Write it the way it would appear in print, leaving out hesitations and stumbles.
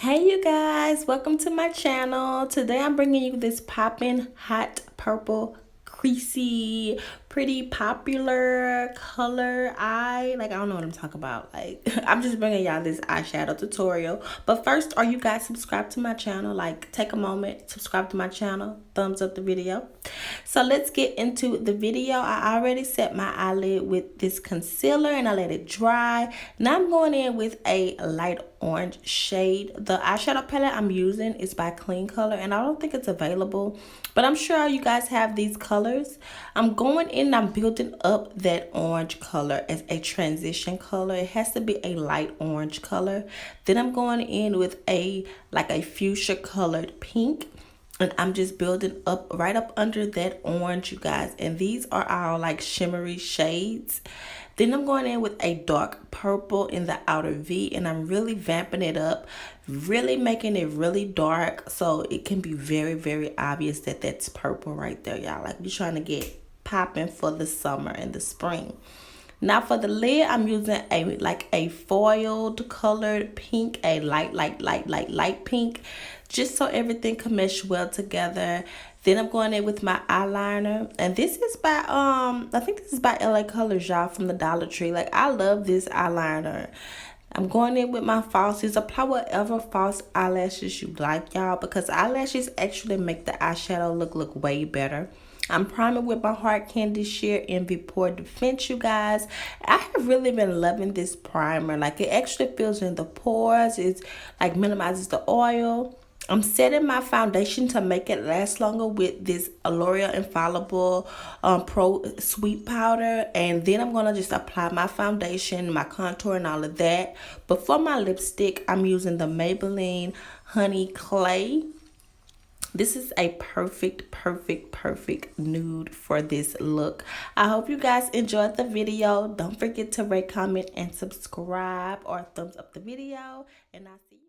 Hey you guys, welcome to my channel. Today I'm bringing you this poppin' hot purple creasy pretty popular color eye. I don't know what I'm talking about. I'm just bringing y'all this eyeshadow tutorial. But first, are you guys subscribed to my channel? Take a moment, subscribe to my channel, thumbs up the video. So let's get into the video. I already set my eyelid with this concealer and I let it dry. Now I'm going in with a light orange shade. The eyeshadow palette I'm using is by Clean Color and I don't think it's available, but I'm sure you guys have these colors. I'm going in and I'm building up that orange color as a transition color. It has to be a light orange color. Then I'm going in with a fuchsia colored pink. And I'm just building up right up under that orange, you guys. And these are our shimmery shades. Then I'm going in with a dark purple in the outer V. And I'm really vamping it up. Really making it really dark. So it can be very, very obvious that that's purple right there, y'all. You're trying to get popping for the summer and the spring. Now for the lid, I'm using a foiled colored pink, a light pink, just so everything can mesh well together. Then I'm going in with my eyeliner, and this is by I think this is by LA Colors, y'all, from the Dollar Tree. I love this eyeliner. I'm going in with my falsies. Apply whatever false eyelashes you like, y'all, because eyelashes actually make the eyeshadow look way better. I'm priming with my Hard Candy Sheer Envy Pore Defense, you guys. I have really been loving this primer. It actually fills in the pores. It minimizes the oil. I'm setting my foundation to make it last longer with this L'Oreal Infallible Pro Sweet Powder. And then I'm going to just apply my foundation, my contour, and all of that. But for my lipstick, I'm using the Maybelline Honey Clay. This is a perfect nude for this look. I hope you guys enjoyed the video. Don't forget to rate, comment, and subscribe or thumbs up the video. And I'll see you.